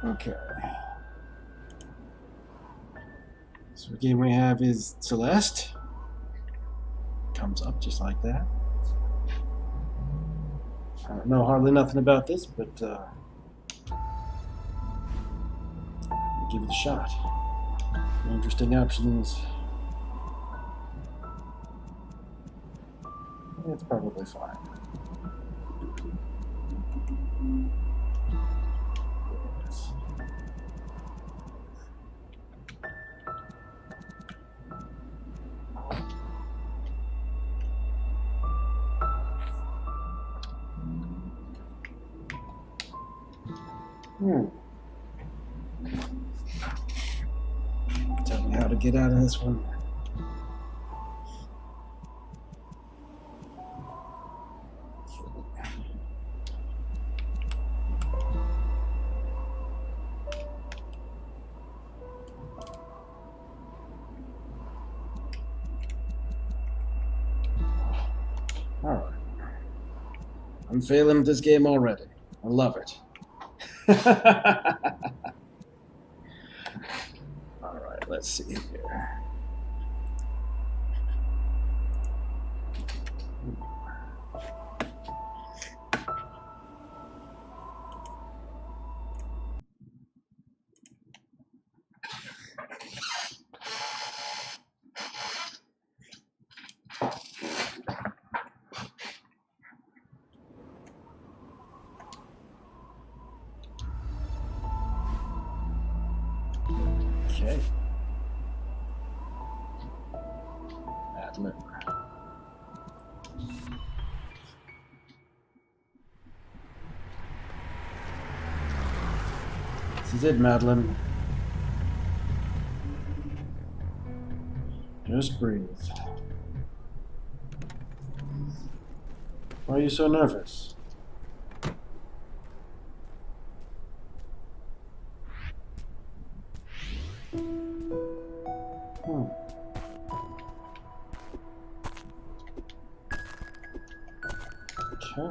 Okay. So the game we have is Celeste. Comes up just like that. I don't know hardly nothing about this, but give it a shot. Interesting options. It's probably fine. Yes. Tell me how to get out of this one. Alright. I'm failing at this game already. I love it. Alright, let's see here. Okay. Madeline. This is it, Madeline. Just breathe. Why are you so nervous? Okay.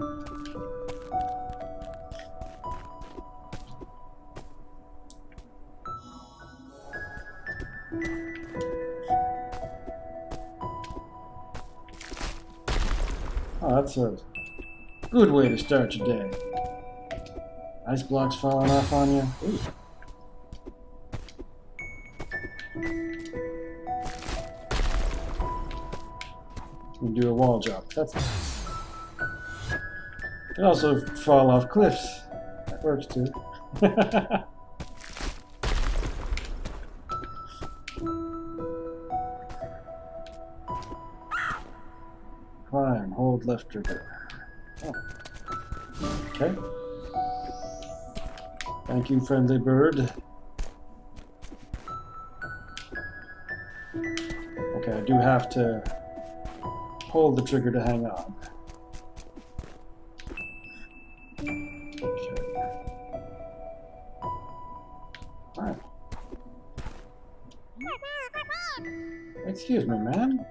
Oh, that's a good way to start your day. Ice blocks falling off on you. Ooh. You do a wall jump. That's nice. You can also fall off cliffs. That works too. Climb, hold left trigger. Oh. Okay. Thank you, friendly bird. Okay, I do have to hold the trigger to hang on. Okay. Alright. Excuse me, man.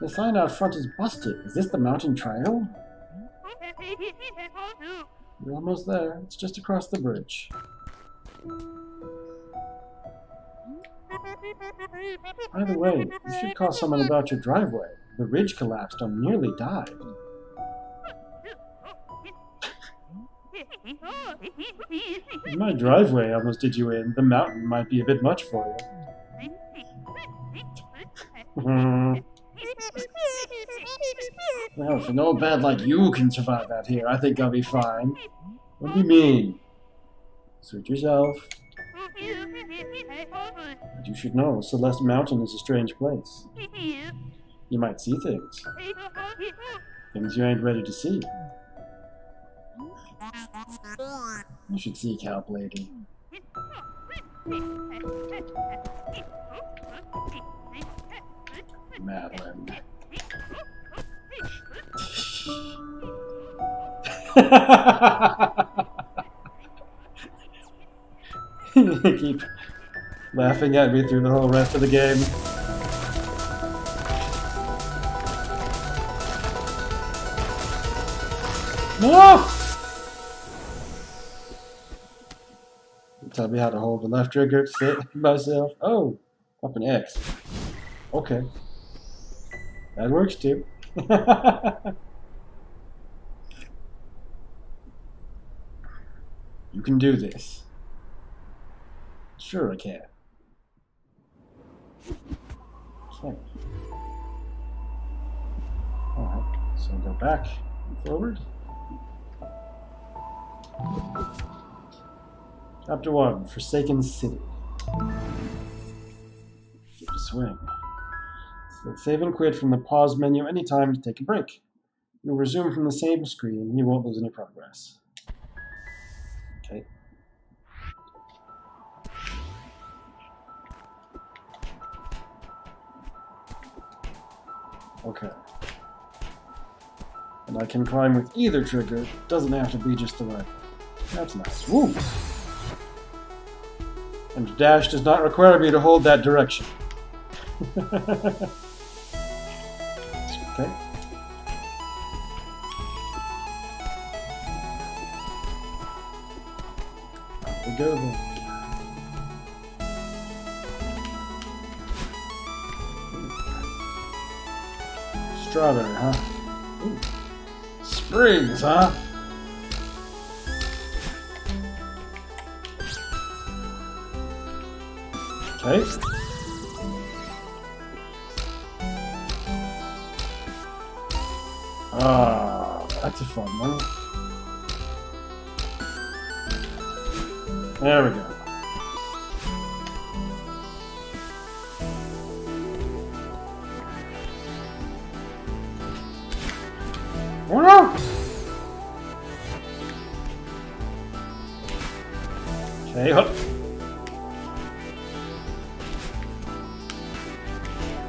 The sign out front is busted. Is this the mountain trail? We're almost there. It's just across the bridge. By the way, you should call someone about your driveway. The ridge collapsed and nearly died. My driveway almost did you in. The mountain might be a bit much for you. Well, if an old bad like you can survive out here, I think I'll be fine. What do you mean? Suit yourself. But you should know, Celeste Mountain is a strange place. You might see things. Things you ain't ready to see. You should seek help, lady. Madeline. You keep laughing at me through the whole rest of the game. No! Tell me how to hold the left trigger to save myself. Oh, up an X. Okay. That works too. You can do this. Sure I can. Okay. Alright, so go back and forward. Chapter 1, Forsaken City. Give it a swing. Select save and quit from the pause menu anytime to take a break. You'll resume from the same screen and you won't lose any progress. Okay. Okay. And I can climb with either trigger. It doesn't have to be just the right. That's nice. Woo! And dash does not require me to hold that direction. Okay. Off we go then. Strawberry, huh? Ooh. Springs, huh? Okay. Ah, that's a fun one. There we go. Oh no! Okay, up.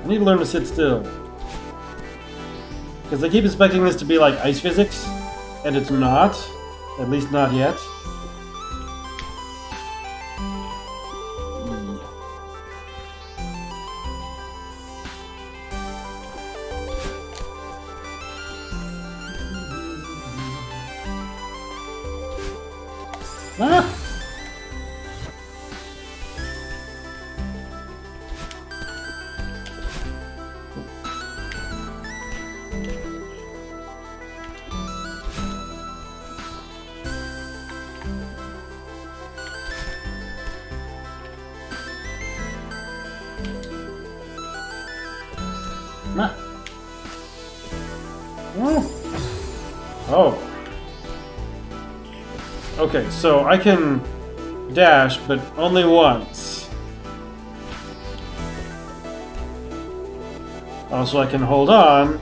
I need to learn to sit still. Because I keep expecting this to be like ice physics, and it's not. At least not yet. Ah! Ah. Oh. Okay, so I can dash, but only once. Also, I can hold on,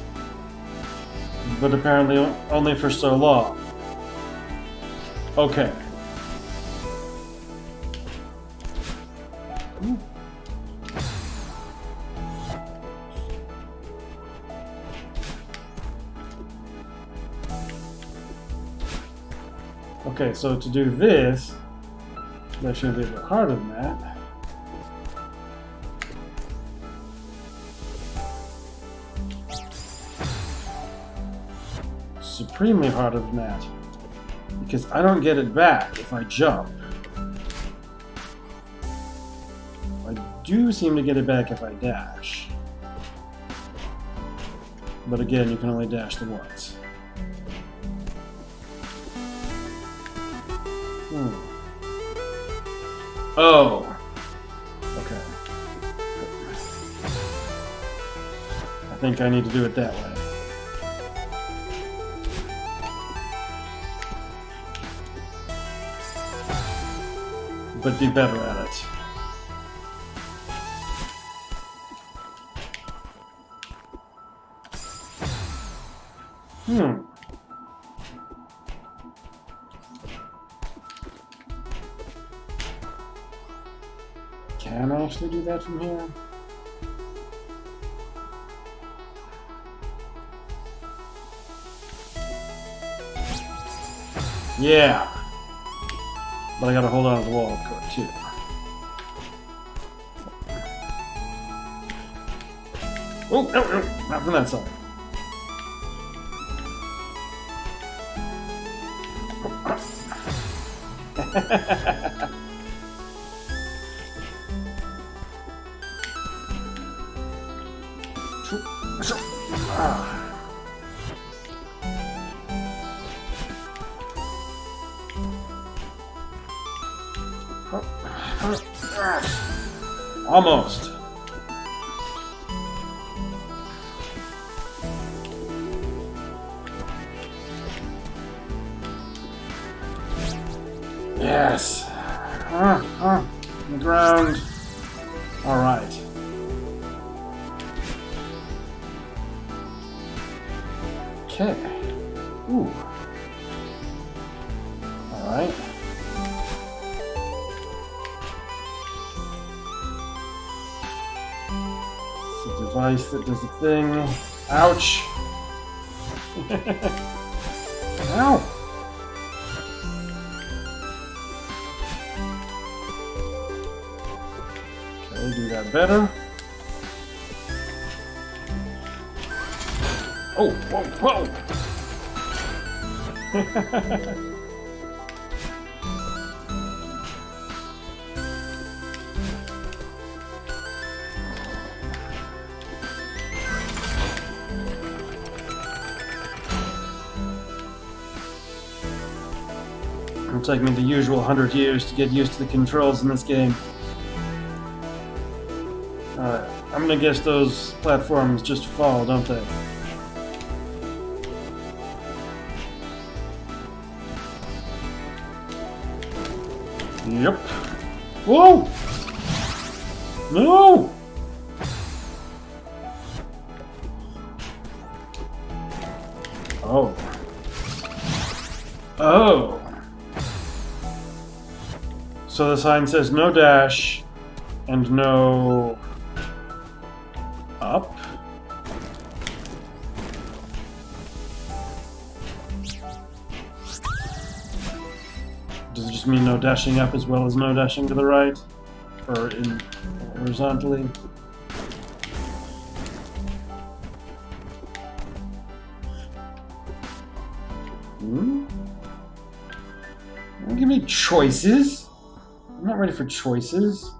but apparently only for so long. Okay. Okay, so to do this, that should be a bit harder than that. Supremely harder than that. Because I don't get it back if I jump. I do seem to get it back if I dash. But again, you can only dash the once. Oh. Okay. I think I need to do it that way. But be better at it. Can I actually do that from here? Yeah. But I gotta hold on to the wall too. Oh, no, no, not from that side. Almost. Yes. On the ground. All right. Okay. Ooh. All right. It's a device that does a thing. Ouch. Ow. Okay, do that better. Oh, whoa, whoa! It'll take me the usual 100 years to get used to the controls in this game. Alright, I'm gonna guess those platforms just fall, don't they? Yep. Whoa! No! Oh. Oh. So the sign says no dash and no up. Does it just mean no dashing up as well as no dashing to the right? Or in horizontally? Don't give me choices. I'm not ready for choices.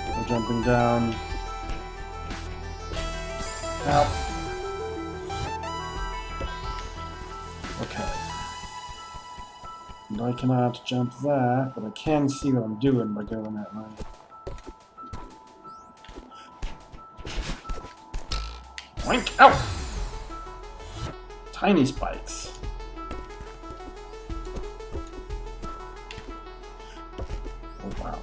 We're jumping down. Out. Okay. And I cannot jump that, but I can see what I'm doing by going that way. Oink! Ow! Tiny spikes. Oh, wow.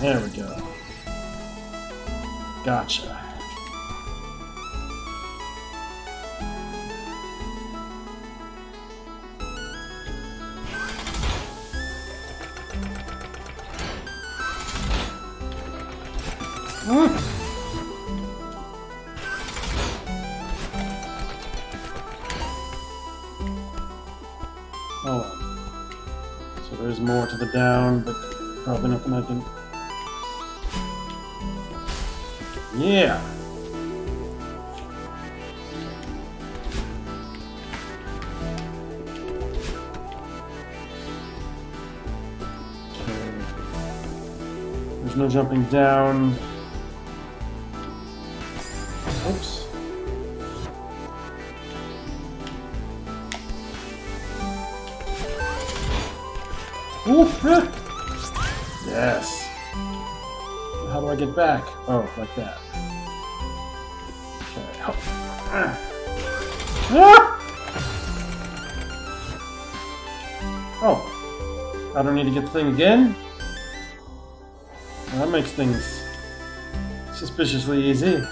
There we go. Gotcha. Oh, so there's more to the down, but probably nothing I can... Yeah! Okay. There's no jumping down. Oops. Ooh, yes. How do I get back? Oh, like that. Okay. Ah! Oh. I don't need to get the thing again? Well, that makes things suspiciously easy.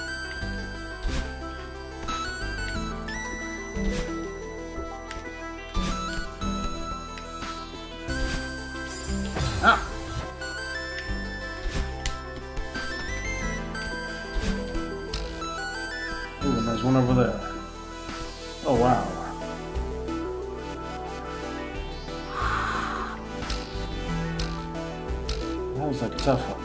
Ah. there's one over there. Oh, wow. That was like a tough one.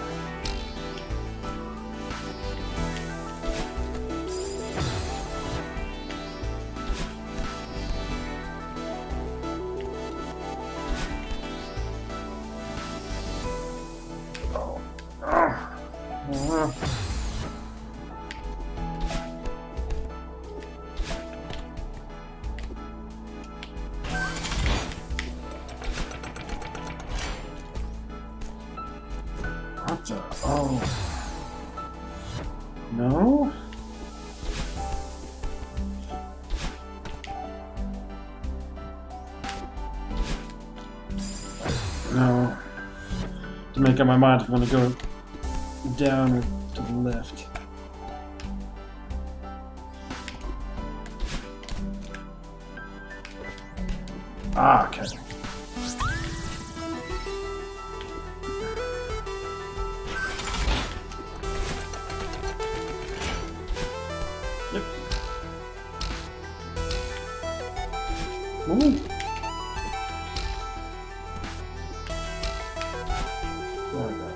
What the? Oh. No? No. To make up my mind if I'm going to go down or to the left. Ah, okay. Yep. Ooh. There we go.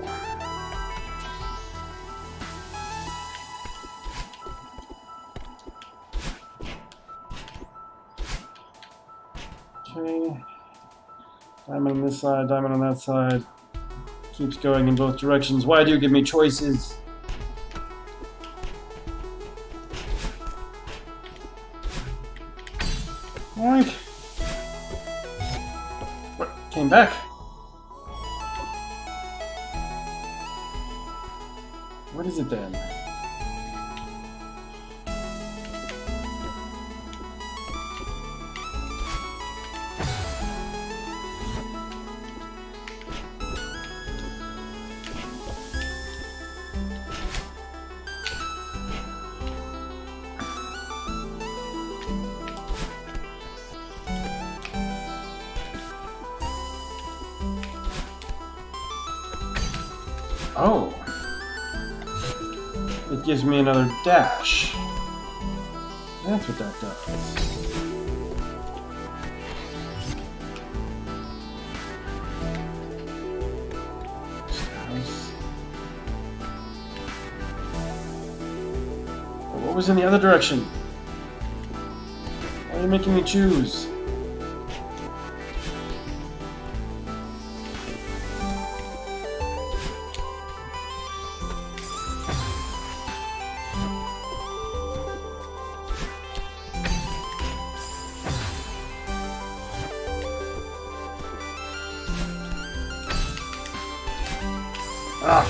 Okay. Diamond on this side, diamond on that side. Keeps going in both directions. Why do you give me choices? Oink. What? Came back? What is it then? Oh. It gives me another dash. That's what that does. But what was in the other direction? Why are you making me choose? Ah.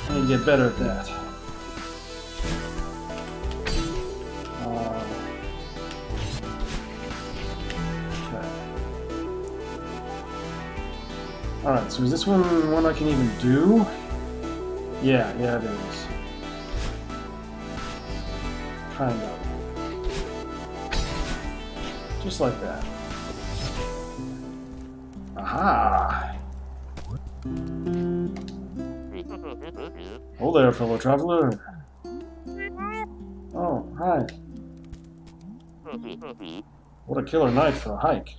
I need to get better at that. Alright, so is this one I can even do? Yeah, it is. Kind of. Just like that. Aha! Oh there, fellow traveler. Oh, hi. What a killer night for a hike.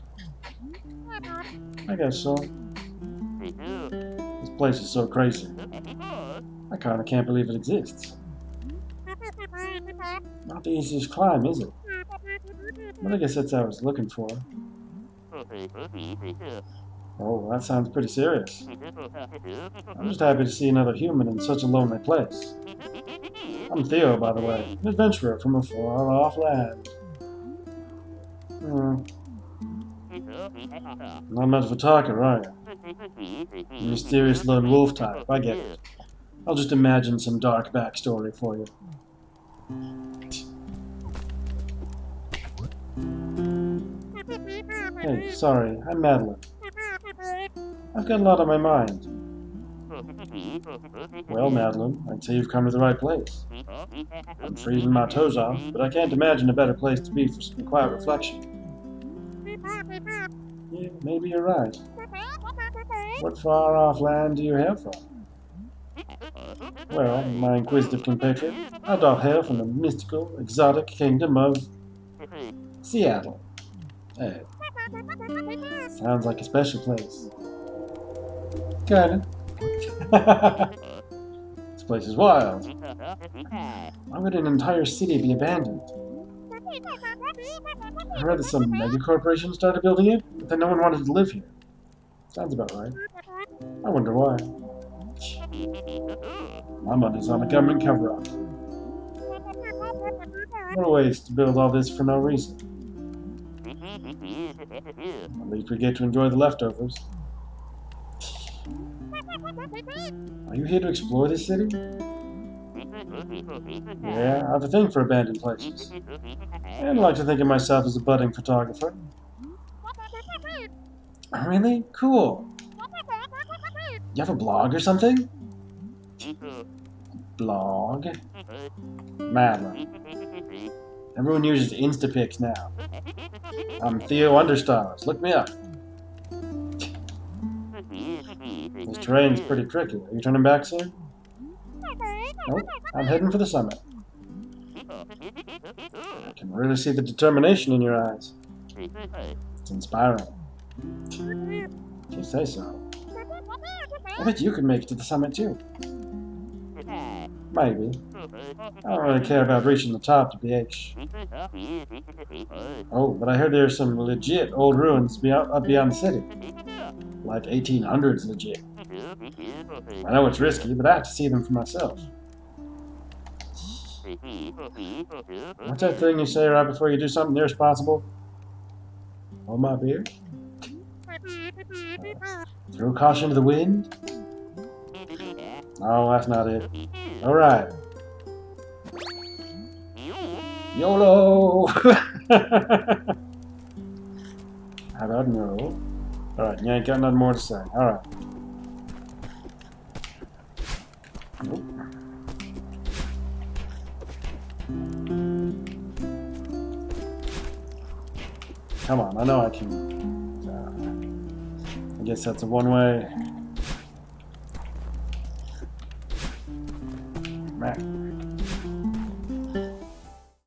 I guess so. This place is so crazy. I kinda can't believe it exists. Not the easiest climb, is it? But I guess that's what I was looking for. Oh, that sounds pretty serious. I'm just happy to see another human in such a lonely place. I'm Theo, by the way, an adventurer from a far-off land. Not much of a talker, are you? A mysterious lone wolf type, I get it. I'll just imagine some dark backstory for you. Hey, sorry, I'm Madeline. I've got a lot on my mind. Well, Madeline, I'd say you've come to the right place. I'm freezing my toes off, but I can't imagine a better place to be for some quiet reflection. Yeah, maybe you're right. What far-off land do you hail from? Well, my inquisitive compatriot, I doth hail from the mystical, exotic kingdom of Seattle. Hey, sounds like a special place. Kinda. This place is wild. Why would an entire city be abandoned? I heard that some mega corporation started building it, but then no one wanted to live here. Sounds about right. I wonder why. My money's on a government cover-up. What a waste to build all this for no reason. At least we get to enjoy the leftovers. Are you here to explore this city? Yeah, I have a thing for abandoned places. And I like to think of myself as a budding photographer. Really? Cool. You have a blog or something? Blog? Madeline. Everyone uses Instapics now. I'm Theo Understars. Look me up. This terrain's pretty tricky. Are you turning back soon? Nope. I'm heading for the summit. I can really see the determination in your eyes. It's inspiring. If you say so. I bet you could make it to the summit too. Maybe. I don't really care about reaching the top to BH. Oh, but I heard there's some legit old ruins up beyond the city. Like 1800s legit. I know it's risky, but I have to see them for myself. What's that thing you say right before you do something irresponsible? Hold my beer? Throw caution to the wind? Oh, that's not it. Alright. YOLO! How about no? Alright, you ain't got nothing more to say. Alright. Nope. Come on, I know I can. I guess that's a one-way.